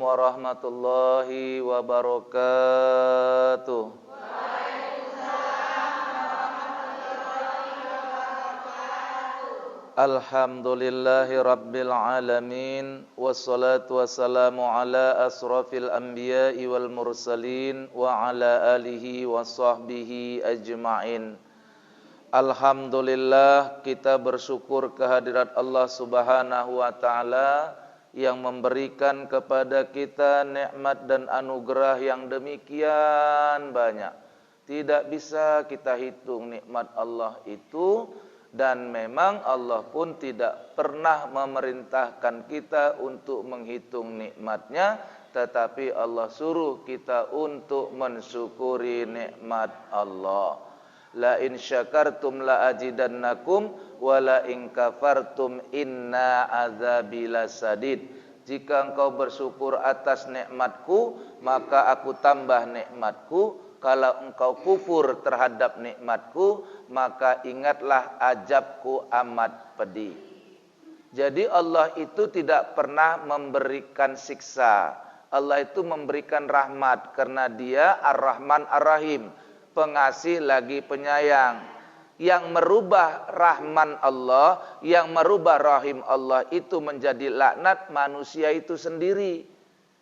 warahmatullahi wabarakatuh. Alhamdulillahi rabbil alamin, wassalatu wassalamu ala asrafil anbiya'i wal mursalin wa ala alihi wa sahbihi ajma'in. Alhamdulillah, kita bersyukur kehadirat Allah subhanahu wa ta'ala yang memberikan kepada kita nikmat dan anugerah yang demikian banyak. Tidak bisa kita hitung nikmat Allah itu. Dan memang Allah pun tidak pernah memerintahkan kita untuk menghitung nikmatnya, tetapi Allah suruh kita untuk mensyukuri nikmat Allah. La in syakartum la azidannakum wa la in kafartum inna azabi lasadid. Jika engkau bersyukur atas nikmatku, maka aku tambah nikmatku. Kalau engkau kufur terhadap nikmatku, maka ingatlah azabku amat pedih. Jadi Allah itu tidak pernah memberikan siksa. Allah itu memberikan rahmat karena Dia Ar-Rahman Ar-Rahim, pengasih lagi penyayang. Yang merubah rahman Allah, yang merubah rahim Allah itu menjadi laknat manusia itu sendiri.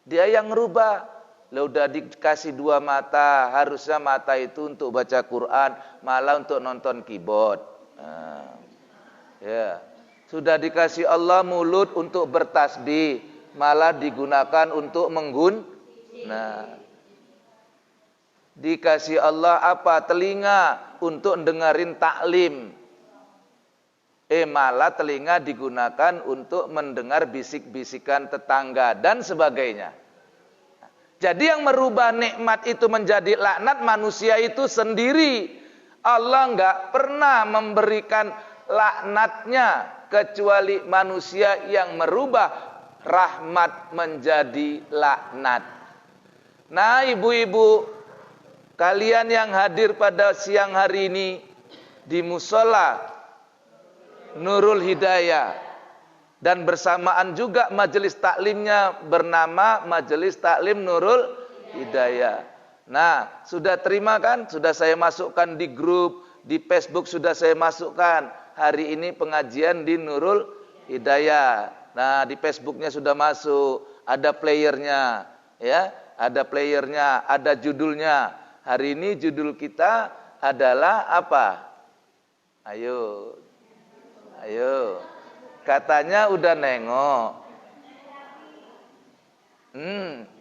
Dia yang merubah. Lah udah dikasih dua mata, harusnya mata itu untuk baca Quran, malah untuk nonton keyboard. Ya. Sudah dikasih Allah mulut untuk bertasbih, malah digunakan untuk dikasih Allah apa? Telinga untuk dengerin taklim. Malah telinga digunakan untuk mendengar bisik-bisikan tetangga dan sebagainya. Jadi yang merubah nikmat itu menjadi laknat manusia itu sendiri. Allah enggak pernah memberikan laknatnya kecuali manusia yang merubah rahmat menjadi laknat. Nah, ibu-ibu, kalian yang hadir pada siang hari ini di musola Nurul Hidayah, dan bersamaan juga majelis taklimnya bernama Majelis Taklim Nurul Hidayah. Nah, sudah terima kan? Sudah saya masukkan di grup, di Facebook sudah saya masukkan. Hari ini pengajian di Nurul Hidayah. Nah, di Facebooknya sudah masuk, ada playernya, ya, ada playernya, ada judulnya. Hari ini judul kita adalah apa? Ayo. Katanya udah nengok.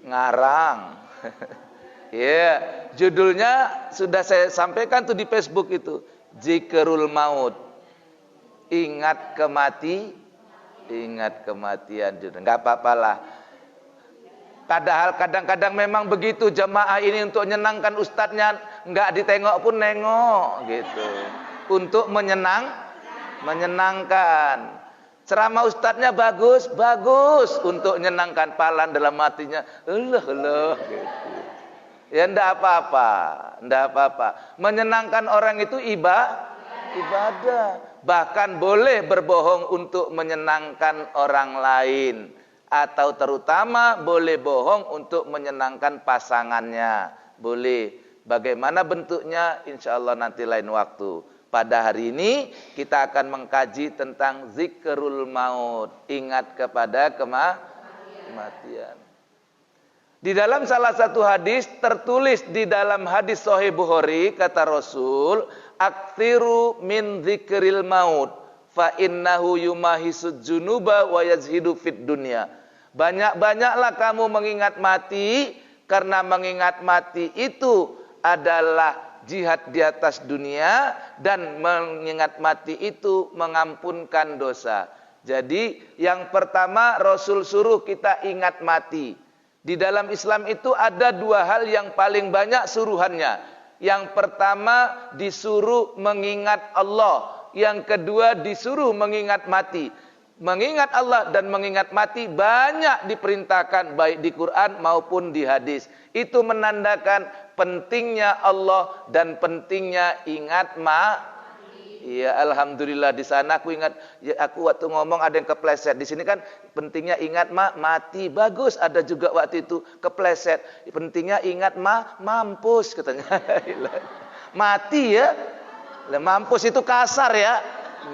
Ngarang. Ya, judulnya sudah saya sampaikan tuh di Facebook itu. Zikrul maut. Ingat kematian. Enggak apa-apalah. Padahal kadang-kadang memang begitu, jemaah ini untuk menyenangkan ustadznya, enggak ditengok pun nengok gitu. Untuk menyenangkan. Ceramah ustadznya bagus untuk menyenangkan palan dalam hatinya. Allah gitu. Ya ndak apa-apa. Menyenangkan orang itu ibadah. Bahkan boleh berbohong untuk menyenangkan orang lain, atau terutama boleh bohong untuk menyenangkan pasangannya. Boleh. Bagaimana bentuknya? Insyaallah nanti lain waktu. Pada hari ini kita akan mengkaji tentang zikrul maut, ingat kepada kematian. Di dalam salah satu hadis tertulis di dalam hadis Sahih Bukhari, kata Rasul, "Aktsiru min zikril maut, fa innahu yumahisud junuba wa yazhidu fid dunya." Banyak-banyaklah kamu mengingat mati, karena mengingat mati itu adalah jihad di atas dunia, dan mengingat mati itu mengampunkan dosa. Jadi yang pertama Rasul suruh kita ingat mati. Di dalam Islam itu ada dua hal yang paling banyak suruhannya. Yang pertama disuruh mengingat Allah, yang kedua disuruh mengingat mati. Mengingat Allah dan mengingat mati banyak diperintahkan baik di Quran maupun di hadis. Itu menandakan pentingnya Allah dan pentingnya ingat mati. Iya, alhamdulillah di sana aku ingat, ya, aku waktu ngomong ada yang kepleset. Di sini kan pentingnya ingat mati bagus. Ada juga waktu itu kepleset. Pentingnya ingat mampus katanya. Mati ya. Mampus itu kasar ya.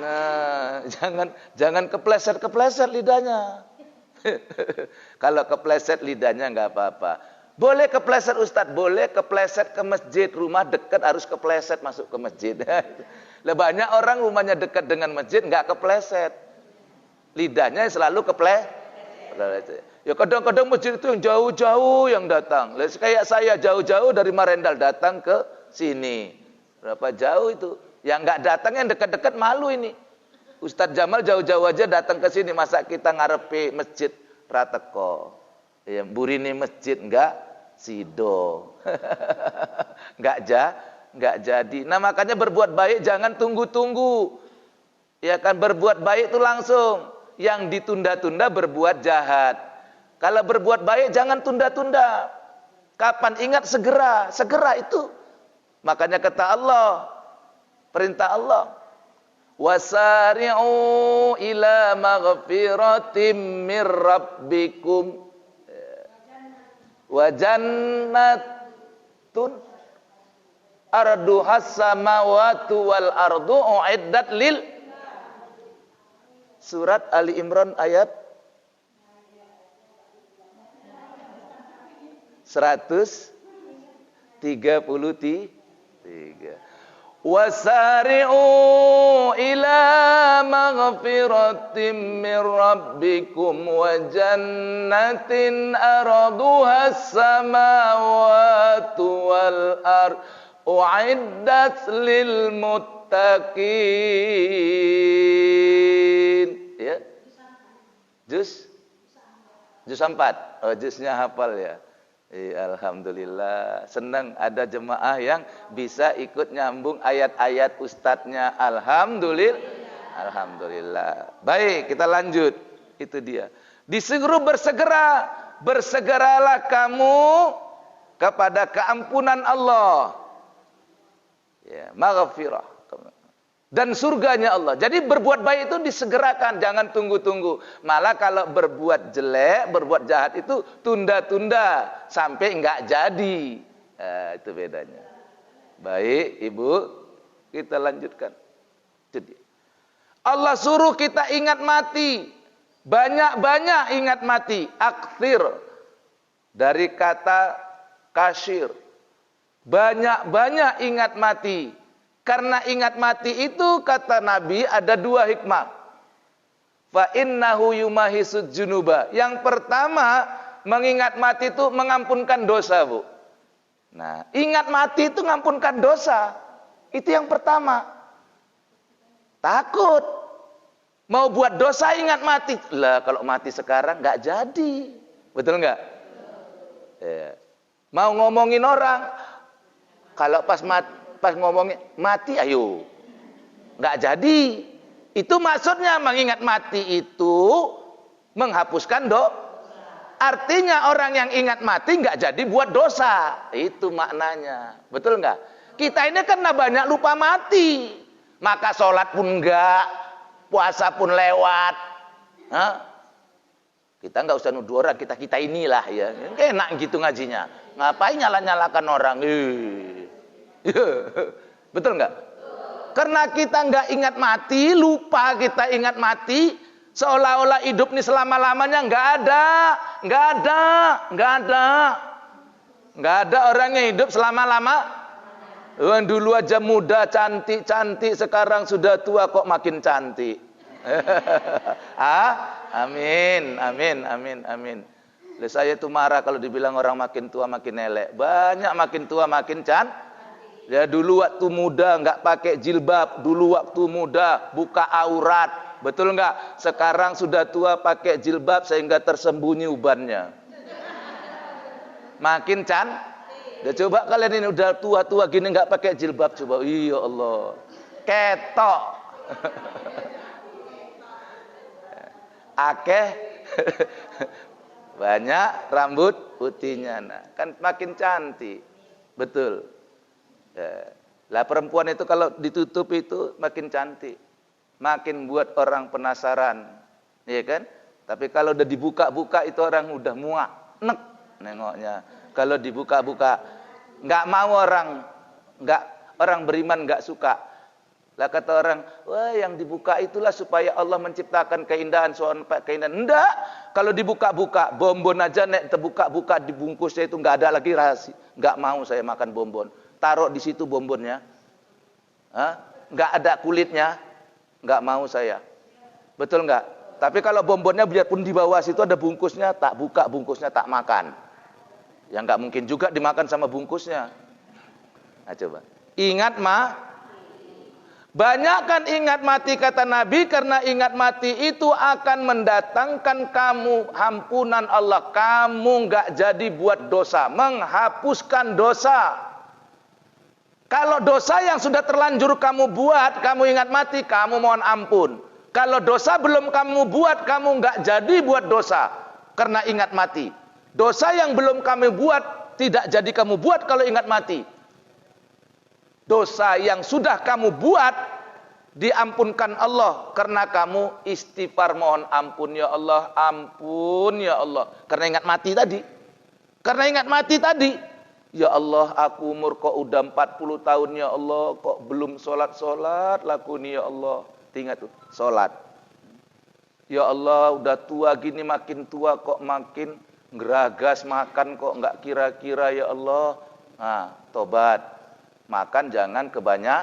Nah, jangan kepleset lidahnya. Kalau kepleset lidahnya nggak apa-apa. Boleh kepleset Ustadz, boleh kepleset ke masjid. Rumah dekat harus kepleset masuk ke masjid. Banyak orang rumahnya dekat dengan masjid nggak kepleset. Lidahnya selalu kepleset. Ya kadang-kadang masjid itu yang jauh-jauh yang datang. Kayak saya jauh-jauh dari Marendal datang ke sini. Berapa jauh itu? Yang nggak datang yang dekat-dekat malu ini. Ustadz Jamal jauh-jauh aja datang ke sini, masa kita ngarepe masjid Prateko. Ya, burini masjid enggak sido. Enggak jadi. Nah, makanya berbuat baik jangan tunggu-tunggu. Ya kan, berbuat baik itu langsung. Yang ditunda-tunda berbuat jahat. Kalau berbuat baik jangan tunda-tunda. Kapan ingat segera itu. Makanya kata Allah, perintah Allah, wasari'u ila maghfiratim mir rabbikum wa jannatun arduhas samawati wal ardu uiddat lil. Surat Ali Imran ayat 133. Wasari'u ila maghfiratim min rabbikum wa jannatin arduhas samawati wal ard uiddat lil muttaqin. Ya. Juz 4. Oh, juznya hafal ya. Alhamdulillah, senang ada jemaah yang bisa ikut nyambung ayat-ayat ustadznya. Alhamdulillah. Baik, kita lanjut. Itu dia. Disuruh bersegeralah kamu kepada keampunan Allah. Ya, maghfirah. Dan surganya Allah. Jadi berbuat baik itu disegerakan, jangan tunggu-tunggu. Malah kalau berbuat jelek, berbuat jahat itu tunda-tunda sampai enggak jadi. Itu bedanya. Baik, Ibu, kita lanjutkan. Jadi Allah suruh kita ingat mati. Banyak-banyak ingat mati. Akthir dari kata kasyir. Banyak-banyak ingat mati. Karena ingat mati itu kata Nabi ada 2 hikmah. Fa innahu yumahisud junuba. Yang pertama, mengingat mati itu mengampunkan dosa, Bu. Nah, ingat mati itu mengampunkan dosa. Itu yang pertama. Takut mau buat dosa ingat mati. Lah kalau mati sekarang nggak jadi. Betul nggak? Ya. Mau ngomongin orang, kalau pas ngomongin mati, ayo, nggak jadi. Itu maksudnya mengingat mati itu menghapuskan Artinya orang yang ingat mati nggak jadi buat dosa. Itu maknanya, betul nggak? Kita ini kan banyak lupa mati, maka sholat pun nggak, puasa pun lewat. Hah? Kita nggak usah nuduh orang, kita inilah ya. Enak gitu ngajinya. Ngapain nyala-nyalakan orang? Betul nggak? Karena kita nggak ingat mati, lupa kita ingat mati, seolah-olah hidup ini selama-lamanya nggak ada orang yang hidup selama-lama. Dulu aja muda, cantik, sekarang sudah tua kok makin cantik. Amin. Saya itu marah kalau dibilang orang makin tua makin elek. Banyak makin tua makin cantik. Ya dulu waktu muda nggak pakai jilbab, dulu waktu muda buka aurat, betul nggak? Sekarang sudah tua pakai jilbab sehingga tersembunyi ubannya. Makin ya coba kalian ini udah tua-tua gini nggak pakai jilbab, coba, iya Allah, ketok, akeh, banyak rambut putihnya, nah kan makin cantik, betul. Ya. Lah perempuan itu kalau ditutup itu makin cantik, makin buat orang penasaran, ya kan? Tapi kalau udah dibuka-buka itu orang udah muak, nek nengoknya. Kalau dibuka-buka, nggak mau orang, orang beriman nggak suka. Lah kata orang, wah yang dibuka itulah supaya Allah menciptakan keindahan, keindahan. Enggak, kalau dibuka-buka, bonbon aja nek terbuka-buka dibungkusnya itu nggak ada lagi rahasia. Nggak mau saya makan bonbon. Taruh di situ bonbonnya, nggak ada kulitnya, nggak mau saya. Betul nggak? Tapi kalau bonbonnya biarpun di bawah situ ada bungkusnya, tak buka bungkusnya, tak makan. Yang nggak mungkin juga dimakan sama bungkusnya. Nah coba, ingat banyakkan ingat mati kata Nabi, karena ingat mati itu akan mendatangkan kamu ampunan Allah. Kamu nggak jadi buat dosa, menghapuskan dosa. Kalau dosa yang sudah terlanjur kamu buat, kamu ingat mati, kamu mohon ampun. Kalau dosa belum kamu buat, kamu nggak jadi buat dosa karena ingat mati. Dosa yang belum kamu buat tidak jadi kamu buat kalau ingat mati. Dosa yang sudah kamu buat diampunkan Allah karena kamu istighfar mohon ampun ya Allah, ampun ya Allah. Karena ingat mati tadi. Karena ingat mati tadi. Ya Allah, aku umur kok udah 40 tahun ya Allah, kok belum sholat laku nih ya Allah. Ingat tuh, sholat. Ya Allah, udah tua gini, makin tua kok makin geragas makan kok nggak kira-kira ya Allah. Nah, tobat. Makan jangan kebanyak.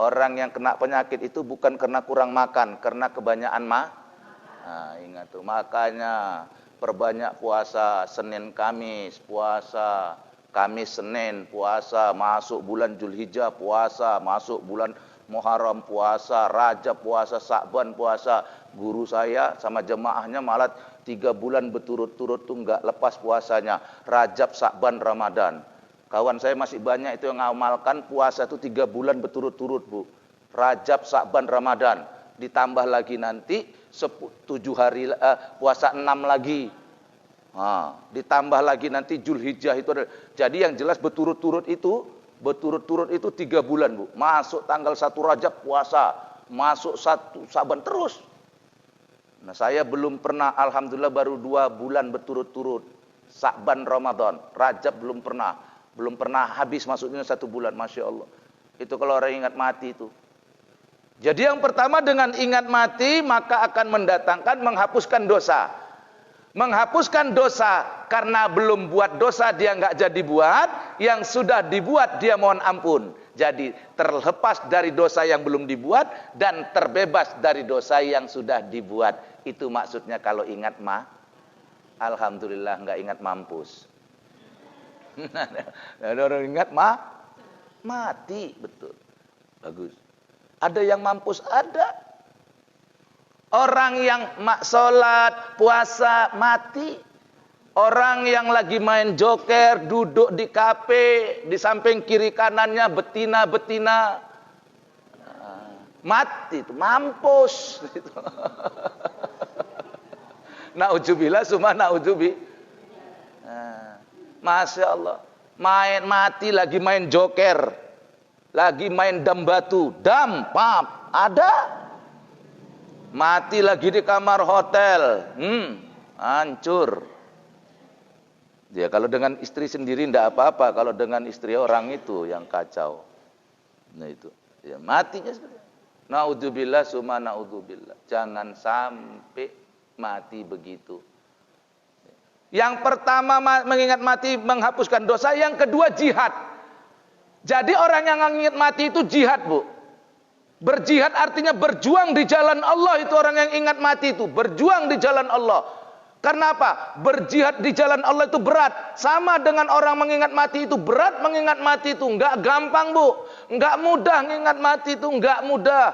Orang yang kena penyakit itu bukan karena kurang makan, karena kebanyakan Nah, ingat tuh, makanya perbanyak puasa, Senin Kamis puasa, Kamis Senin puasa, masuk bulan Zulhijjah puasa, masuk bulan Muharram puasa, Rajab puasa, Sa'ban puasa. Guru saya sama jemaahnya malah 3 bulan berturut-turut tuh nggak lepas puasanya. Rajab, Sa'ban, Ramadan. Kawan saya masih banyak itu yang ngamalkan puasa itu 3 bulan berturut-turut, Bu. Rajab, Sa'ban, Ramadan. Ditambah lagi nanti 7 hari puasa 6 lagi. Ditambah lagi nanti Zulhijjah itu ada. Jadi yang jelas berturut-turut itu 3 bulan, Bu. Masuk tanggal 1 Rajab puasa, masuk 1 Sa'ban terus. Nah, saya belum pernah, alhamdulillah baru 2 bulan berturut-turut. Sa'ban, Ramadan, Rajab belum pernah habis masuknya 1 bulan, Masya Allah. Itu kalau orang ingat mati itu. Jadi yang pertama dengan ingat mati maka akan mendatangkan menghapuskan dosa. Menghapuskan dosa karena belum buat dosa dia nggak jadi buat, yang sudah dibuat dia mohon ampun. Jadi terlepas dari dosa yang belum dibuat dan terbebas dari dosa yang sudah dibuat. Itu maksudnya kalau ingat alhamdulillah, nggak ingat mampus. Ada orang ingat mati, betul. Bagus. Ada yang mampus, ada. Orang yang sholat, puasa, mati. Orang yang lagi main joker, duduk di kafe, di samping kiri kanannya betina-betina. Mati, itu mampus. Na'udzubillah, summa na'udzubillah. Masya Allah. Mati lagi main joker. Lagi main dam batu. Ada. Mati lagi di kamar hotel. Hancur. Ya kalau dengan istri sendiri tidak apa-apa. Kalau dengan istri orang itu yang kacau. Nah itu. Ya matinya seperti. Na'udzubillah summa na'udzubillah. Jangan sampai mati begitu. Yang pertama mengingat mati menghapuskan dosa. Yang kedua jihad. Jadi orang yang mengingat mati itu jihad, Bu. Berjihad artinya berjuang di jalan Allah. Itu orang yang ingat mati itu. Berjuang di jalan Allah. Karena apa? Berjihad di jalan Allah itu berat. Sama dengan orang mengingat mati itu berat. Mengingat mati itu enggak gampang, Bu. Enggak mudah mengingat mati itu. Enggak mudah.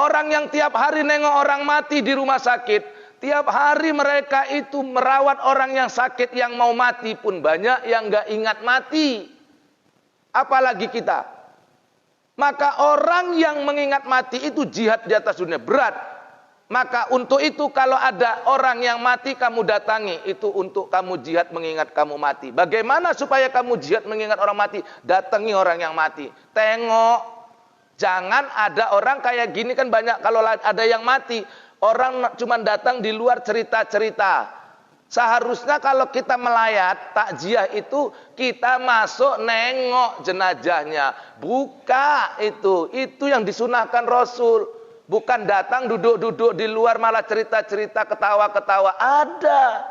Orang yang tiap hari nengok orang mati di rumah sakit. Tiap hari mereka itu merawat orang yang sakit, yang mau mati pun banyak yang enggak ingat mati. Apalagi kita. Maka orang yang mengingat mati itu jihad di atas dunia berat. Maka untuk itu kalau ada orang yang mati kamu datangi, itu untuk kamu jihad mengingat kamu mati. Bagaimana supaya kamu jihad mengingat orang mati? Datangi orang yang mati. Tengok. Jangan ada orang kayak gini kan banyak kalau ada yang mati. Orang cuma datang di luar cerita-cerita. Seharusnya kalau kita melayat takziah itu kita masuk nengok jenazahnya. Buka itu. Itu yang disunahkan Rasul. Bukan datang duduk-duduk di luar malah cerita-cerita ketawa-ketawa. Ada.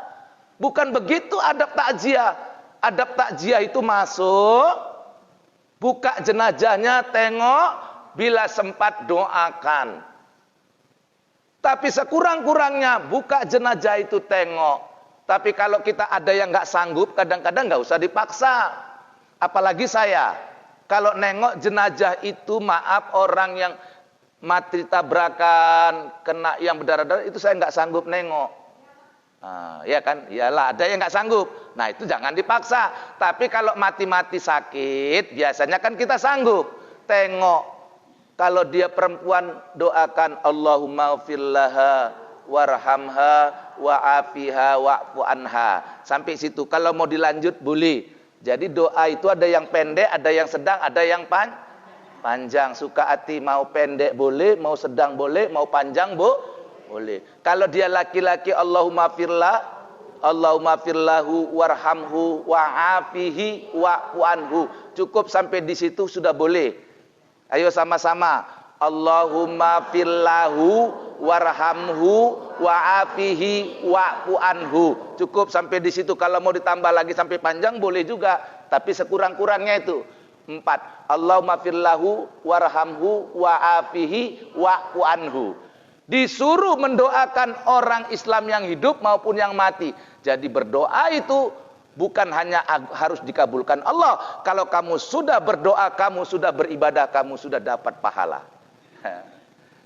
Bukan begitu adab takziah. Adab takziah itu masuk, buka jenazahnya, tengok, bila sempat doakan. Tapi sekurang-kurangnya buka jenazah itu tengok. Tapi kalau kita ada yang nggak sanggup, kadang-kadang nggak usah dipaksa. Apalagi saya, kalau nengok jenazah itu maaf orang yang mati tabrakan, kena yang berdarah-darah itu saya nggak sanggup nengok. Ya kan, iyalah ada yang nggak sanggup. Nah itu jangan dipaksa. Tapi kalau mati-mati sakit, biasanya kan kita sanggup. Tengok. Kalau dia perempuan, doakan Allahumma fillaha warhamha wa'afiha wa'fu anha. Sampai situ. Kalau mau dilanjut boleh. Jadi doa itu ada yang pendek, ada yang sedang, ada yang panjang. Suka hati, mau pendek boleh, mau sedang boleh, mau panjang boleh. Kalau dia laki-laki, Allahumma firlahu warhamhu wa'afihi wa'fu anhu. Cukup sampai di situ sudah boleh. Ayo sama-sama. Allahumma firlahu warhamhu wa'afihi wa'fu anhu. Cukup sampai di situ. Kalau mau ditambah lagi sampai panjang boleh juga. Tapi sekurang-kurangnya itu. 4. Allahumma firlahu warhamhu wa'afihi wa'fu anhu. Disuruh mendoakan orang Islam yang hidup maupun yang mati. Jadi berdoa itu bukan hanya harus dikabulkan Allah. Kalau kamu sudah berdoa, kamu sudah beribadah, kamu sudah dapat pahala.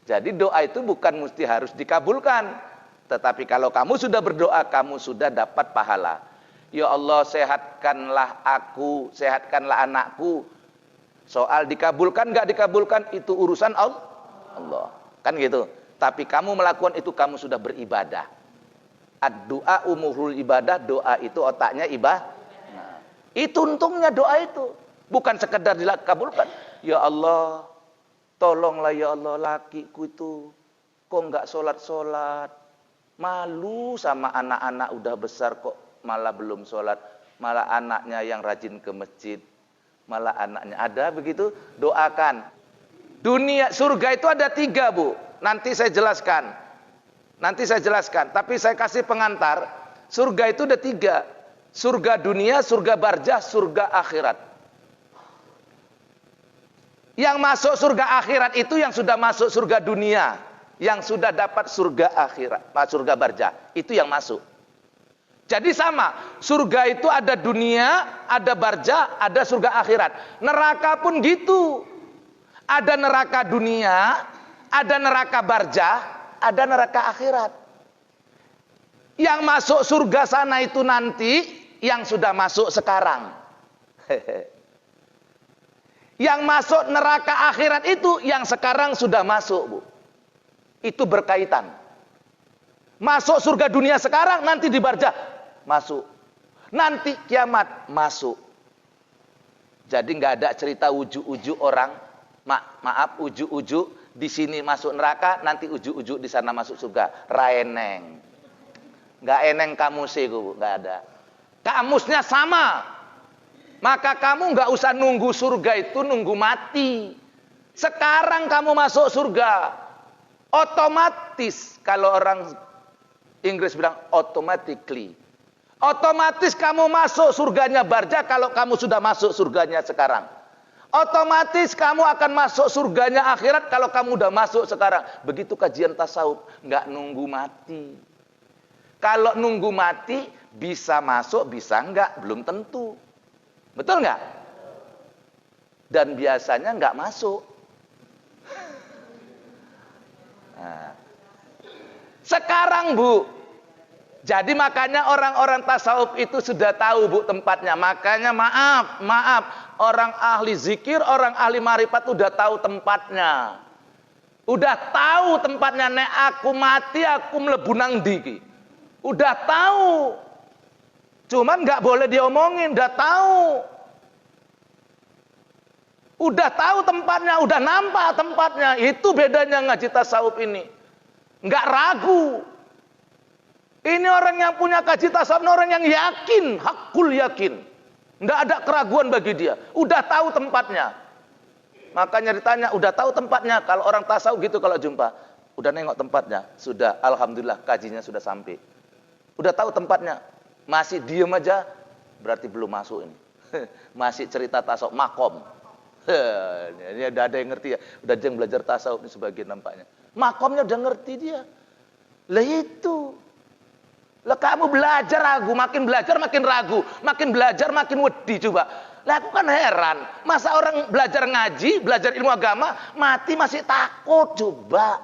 Jadi doa itu bukan mesti harus dikabulkan. Tetapi kalau kamu sudah berdoa, kamu sudah dapat pahala. Ya Allah, sehatkanlah aku, sehatkanlah anakku. Soal dikabulkan nggak dikabulkan itu urusan Allah. Kan gitu. Tapi kamu melakukan itu, kamu sudah beribadah. Ad-du'a umuhul ibadah, doa itu otaknya ibadah. Nah, itu untungnya doa itu. Bukan sekedar dikabulkan. Ya Allah, tolonglah ya Allah lakiku itu. Kok nggak sholat-sholat. Malu sama anak-anak udah besar kok malah belum sholat, malah anaknya yang rajin ke masjid, malah anaknya ada begitu. Doakan. Dunia surga itu ada 3 Bu. Nanti saya jelaskan. Tapi saya kasih pengantar. Surga itu ada 3. Surga dunia, surga barzah, surga akhirat. Yang masuk surga akhirat itu yang sudah masuk surga dunia, yang sudah dapat surga akhirat, surga barzah, itu yang masuk. Jadi sama, surga itu ada dunia, ada barzah, ada surga akhirat. Neraka pun gitu. Ada neraka dunia, ada neraka barzah, ada neraka akhirat. Yang masuk surga sana itu nanti yang sudah masuk sekarang. Yang masuk neraka akhirat itu yang sekarang sudah masuk, Bu. Itu berkaitan. Masuk surga dunia sekarang, nanti di barzah masuk. Nanti kiamat masuk. Jadi nggak ada cerita ujuk-ujuk orang. Maaf ujuk-ujuk di sini masuk neraka, nanti ujuk-ujuk di sana masuk surga. Raeneng. Nggak eneng kamusnya, nggak ada. Kamusnya sama. Maka kamu nggak usah nunggu surga itu nunggu mati. Sekarang kamu masuk surga. Otomatis kalau orang Inggris bilang automatically. Otomatis kamu masuk surganya barzah kalau kamu sudah masuk surganya sekarang. Otomatis kamu akan masuk surganya akhirat kalau kamu udah masuk sekarang. Begitu kajian tasawuf, nggak nunggu mati. Kalau nunggu mati bisa masuk, bisa nggak, belum tentu. Betul nggak? Dan biasanya nggak masuk. Nah. Sekarang Bu, jadi makanya orang-orang tasawuf itu sudah tahu Bu tempatnya. Makanya maaf, orang ahli zikir, orang ahli marifat udah tahu tempatnya. Udah tahu tempatnya, nek aku mati aku mlebu nang ndi iki. Udah tahu. Cuman nggak boleh diomongin, udah tahu. Udah tahu tempatnya, udah nampak tempatnya. Itu bedanya ngaji tasawuf ini. Nggak ragu. Ini orang yang punya kaji tasawuf, orang yang yakin, hakul yakin. Nggak ada keraguan bagi dia. Udah tahu tempatnya. Makanya ditanya, udah tahu tempatnya. Kalau orang tasawuf gitu kalau jumpa, udah nengok tempatnya. Sudah, alhamdulillah kajinya sudah sampai. Udah tahu tempatnya. Masih diem aja, berarti belum masuk ini. Masih cerita tasawuf, makom. Ini udah ada yang ngerti ya. Udah yang belajar tasawuf ini sebagian nampaknya. Makomnya udah ngerti dia. Lah itu. Lah kamu belajar ragu, makin belajar makin ragu, makin belajar makin wedi coba. Lah aku kan heran, masa orang belajar ngaji, belajar ilmu agama, mati masih takut coba.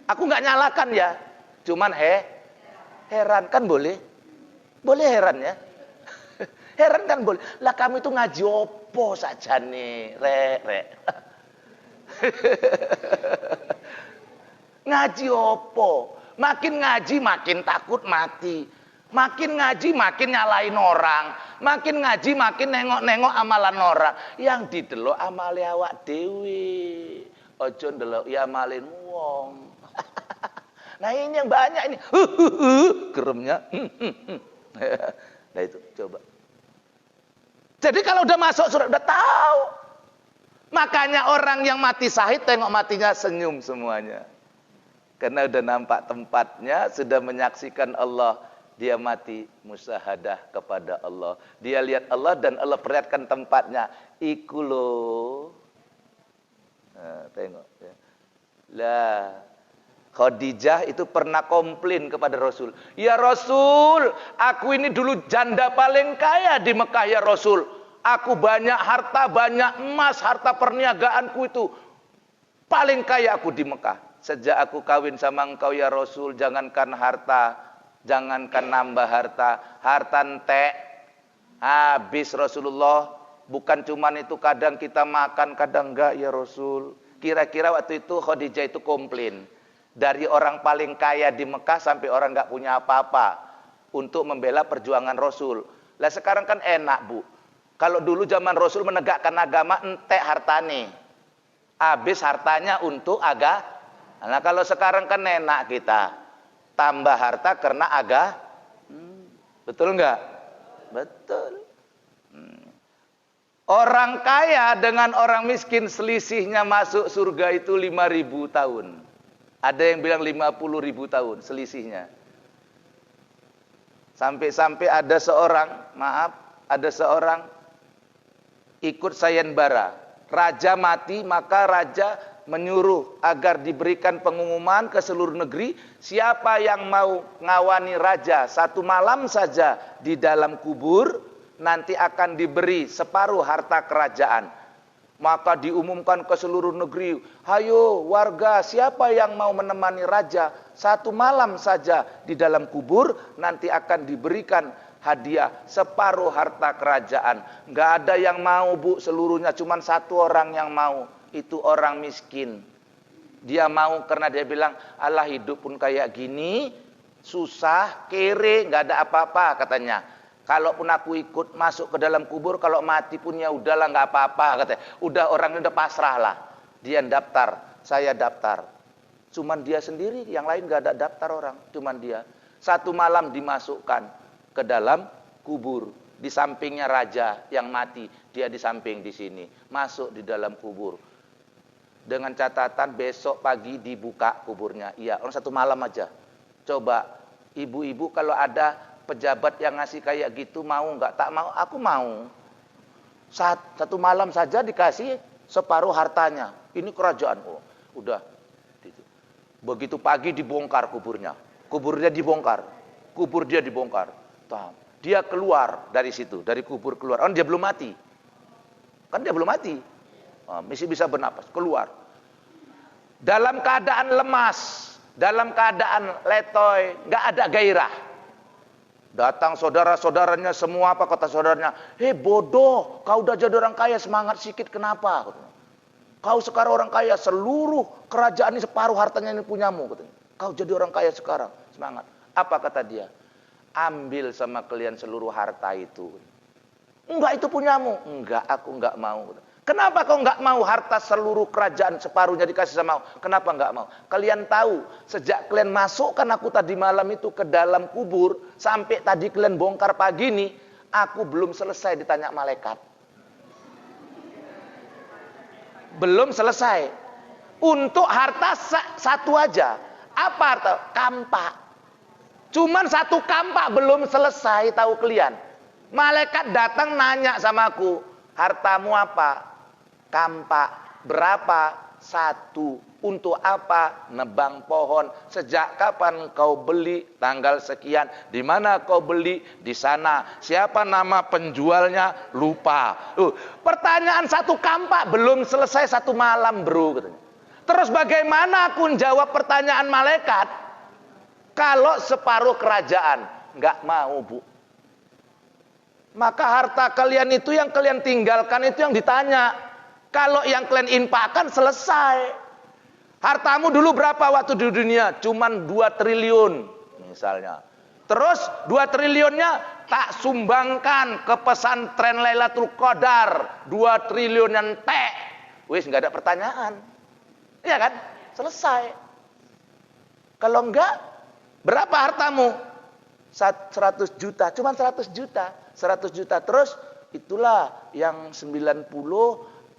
Aku nggak nyalakan ya, cuman heran kan boleh, boleh heran ya, heran kan boleh. Lah kamu itu ngaji opo saja nih, rek. Ngaji opo? Makin ngaji makin takut mati. Makin ngaji makin nyalain orang. Makin ngaji makin nengok-nengok amalan orang. Yang didelok amale awak dhewe. Ojo ndelok ya amalin wong. Nah ini yang banyak ini. Geremnya. Nah itu coba. Jadi kalau udah masuk surga udah tahu. Makanya orang yang mati syahid tengok matinya senyum semuanya. Karena udah nampak tempatnya, sudah menyaksikan Allah. Dia mati musyahadah kepada Allah. Dia lihat Allah dan Allah perlihatkan tempatnya. Iku loh. Nah, tengok. Ya. Lah, Khadijah itu pernah komplain kepada Rasul. Ya Rasul, aku ini dulu janda paling kaya di Mekah ya Rasul. Aku banyak harta, banyak emas, harta perniagaanku itu. Paling kaya aku di Mekah. Sejak aku kawin sama engkau ya Rasul, jangankan harta, jangankan nambah harta, harta entek habis Rasulullah. Bukan cuman itu, kadang kita makan, kadang enggak ya Rasul. Kira-kira waktu itu Khadijah itu komplain. Dari orang paling kaya di Mekah sampai orang enggak punya apa-apa untuk membela perjuangan Rasul. Lah sekarang kan enak Bu. Kalau dulu zaman Rasul menegakkan agama, entek hartane. Habis hartanya untuk agama. Nah kalau sekarang kan enak kita tambah harta karena betul enggak? Betul. Orang kaya dengan orang miskin selisihnya masuk surga itu 5.000 tahun. Ada yang bilang 50.000 tahun selisihnya. Sampai-sampai ada seorang ikut sayembara. Raja mati, maka raja menyuruh agar diberikan pengumuman ke seluruh negeri, siapa yang mau ngawani raja 1 malam saja di dalam kubur, nanti akan diberi separuh harta kerajaan. Maka diumumkan ke seluruh negeri, hayo warga, siapa yang mau menemani raja 1 malam saja di dalam kubur, nanti akan diberikan hadiah separuh harta kerajaan. Nggak ada yang mau Bu, seluruhnya, cuman 1 orang yang mau. Itu orang miskin. Dia mau karena dia bilang, Allah hidup pun kayak gini, susah, kere, nggak ada apa-apa katanya. Kalaupun aku ikut masuk ke dalam kubur, kalau mati pun ya udahlah, nggak apa-apa katanya. Udah orangnya udah pasrah lah. Dia daftar, saya daftar. Cuman dia sendiri, yang lain nggak ada daftar orang, cuman dia. 1 malam dimasukkan ke dalam kubur. Di sampingnya raja yang mati, dia di samping di sini, masuk di dalam kubur. Dengan catatan besok pagi dibuka kuburnya. Iya, orang 1 malam aja. Coba, ibu-ibu kalau ada pejabat yang ngasih kayak gitu, mau nggak? Tak mau, aku mau. 1 malam saja dikasih separuh hartanya. Ini kerajaan. Oh, udah. Begitu pagi dibongkar kuburnya. Kuburnya dibongkar. Kubur dia dibongkar. Dia keluar dari situ, dari kubur keluar. Dia belum mati. Kan dia belum mati. Masih bisa bernapas, keluar. Dalam keadaan lemas, dalam keadaan letoy, nggak ada gairah. Datang saudara-saudaranya semua, apa kata saudaranya? Hei bodoh, kau udah jadi orang kaya, semangat sikit kenapa? Kau sekarang orang kaya, seluruh kerajaan ini separuh hartanya ini punyamu, katanya. Kau jadi orang kaya sekarang, semangat. Apa kata dia? Ambil sama kalian seluruh harta itu. Enggak, itu punyamu. Enggak, aku enggak mau. Kenapa kau enggak mau harta seluruh kerajaan separuhnya dikasih sama aku? Kenapa enggak mau? Kalian tahu, sejak kalian masukkan aku tadi malam itu ke dalam kubur, sampai tadi kalian bongkar pagi ini, aku belum selesai ditanya malaikat. Belum selesai. Untuk harta satu aja. Apa harta? Kampak. Cuman satu kampak belum selesai, tahu kalian. Malaikat datang nanya sama aku, hartamu apa? Kampak. Berapa? Satu. Untuk apa? Nebang pohon. Sejak kapan kau beli? Tanggal sekian. Di mana kau beli? Di sana. Siapa nama penjualnya? Lupa. Pertanyaan satu kampak belum selesai satu malam, bro, katanya. Terus bagaimana aku jawab pertanyaan malaikat kalau separuh kerajaan? Nggak mau, Bu. Maka harta kalian itu yang kalian tinggalkan itu yang ditanya. Kalau yang kalian infakkan selesai. Hartamu dulu berapa waktu di dunia? Cuman 2 triliun misalnya. Terus 2 triliunnya tak sumbangkan ke pesantren Lailatul Qadar. 2 triliun yang tek. Wis nggak ada pertanyaan. Iya kan? Selesai. Kalau enggak, berapa hartamu? 100 juta. Cuman 100 juta. 100 juta. Terus itulah yang 90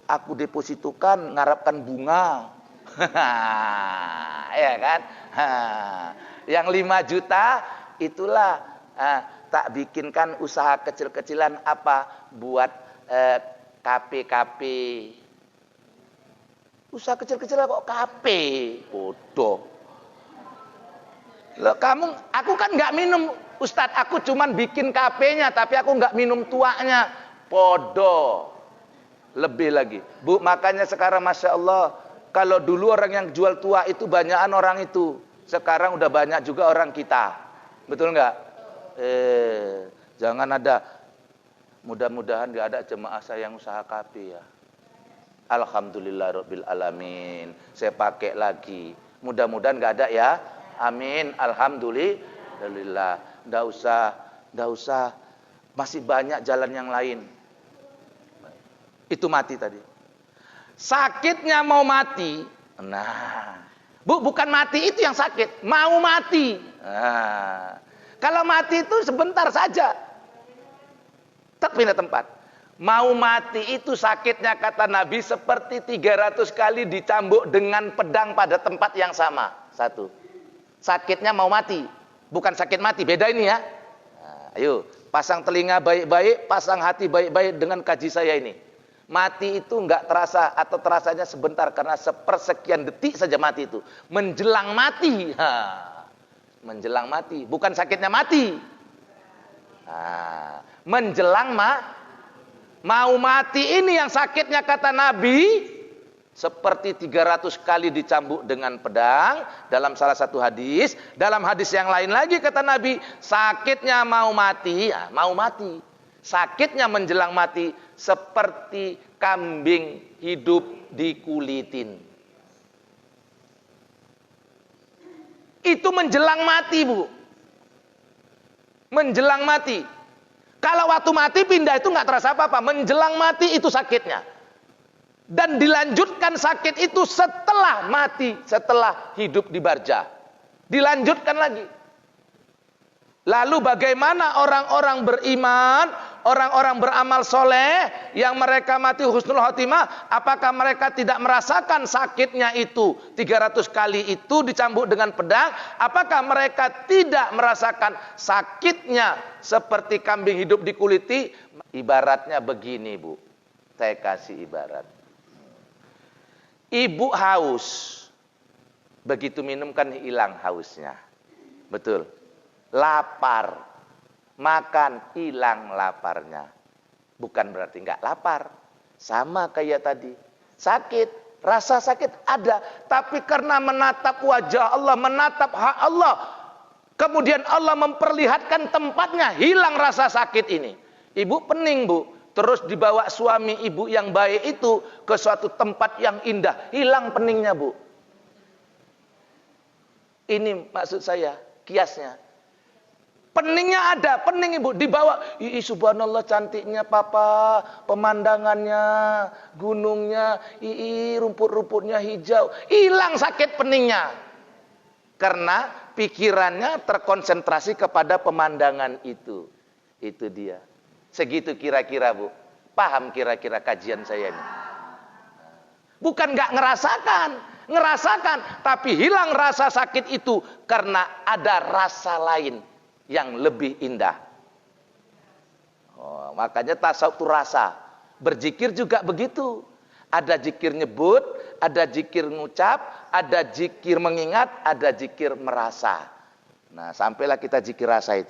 aku depositukan ngarapkan bunga. Ya kan? Yang 5 juta itulah tak bikinkan usaha kecil-kecilan apa buat KP. Usaha kecil-kecilan kok KP? Bodoh. Loh, aku kan nggak minum, Ustadz. Aku cuman bikin KP-nya, tapi aku nggak minum tuaknya. Bodoh. Lebih lagi, Bu. Makanya sekarang masya Allah. Kalau dulu orang yang jual tua itu banyakan orang itu. Sekarang udah banyak juga orang kita. Betul nggak? Jangan ada. Mudah-mudahan nggak ada jemaah saya yang usaha KP ya. Alhamdulillah Rabbil Alamin. Saya pakai lagi. Mudah-mudahan nggak ada ya. Amin. Alhamdulillah. Nggak usah. Masih banyak jalan yang lain. Itu mati tadi. Sakitnya mau mati. Nah, Bu, bukan mati itu yang sakit, mau mati. Nah, kalau mati itu sebentar saja. Tak pindah tempat. Mau mati itu sakitnya kata Nabi seperti 300 kali dicambuk dengan pedang pada tempat yang sama. Satu. Sakitnya mau mati, bukan sakit mati. Beda ini ya. Nah, ayo, pasang telinga baik-baik, pasang hati baik-baik dengan kaji saya ini. Mati itu enggak terasa atau terasanya sebentar karena sepersekian detik saja mati itu. Menjelang mati. Menjelang mati, bukan sakitnya mati. Menjelang mau mati ini yang sakitnya kata Nabi seperti 300 kali dicambuk dengan pedang dalam salah satu hadis. Dalam hadis yang lain lagi kata Nabi, sakitnya mau mati, mau mati. Sakitnya menjelang mati seperti kambing hidup dikulitin. Itu menjelang mati, Bu. Menjelang mati. Kalau waktu mati pindah itu nggak terasa apa-apa. Menjelang mati itu sakitnya. Dan dilanjutkan sakit itu setelah mati, setelah hidup di barza. Dilanjutkan lagi. Lalu bagaimana orang-orang beriman, orang-orang beramal soleh yang mereka mati husnul khotimah, apakah mereka tidak merasakan sakitnya itu 300 kali itu dicambuk dengan pedang? Apakah mereka tidak merasakan sakitnya seperti kambing hidup dikuliti? Ibaratnya begini, Bu. Saya kasih ibarat. Ibu haus. Begitu minum kan hilang hausnya. Betul. Lapar, makan hilang laparnya. Bukan berarti nggak lapar. Sama kayak tadi. Sakit, rasa sakit ada. Tapi karena menatap wajah Allah, menatap hak Allah, kemudian Allah memperlihatkan tempatnya, hilang rasa sakit ini. Ibu pening, Bu. terus dibawa suami ibu yang baik itu ke suatu tempat yang indah, hilang peningnya, Bu. Ini maksud saya, kiasnya. Peningnya ada, pening ibu dibawa. Subhanallah cantiknya papa, pemandangannya, gunungnya, rumput-rumputnya hijau. Hilang sakit peningnya. Karena pikirannya terkonsentrasi kepada pemandangan itu. Itu dia. Segitu kira-kira, Bu. Paham kira-kira kajian saya ini? Bukan nggak ngerasakan, tapi hilang rasa sakit itu karena ada rasa lain yang lebih indah. Makanya tasawuf itu rasa. Berzikir juga begitu. Ada zikir nyebut, ada zikir ngucap, ada zikir mengingat, ada zikir merasa. Nah, sampailah kita zikir rasa itu.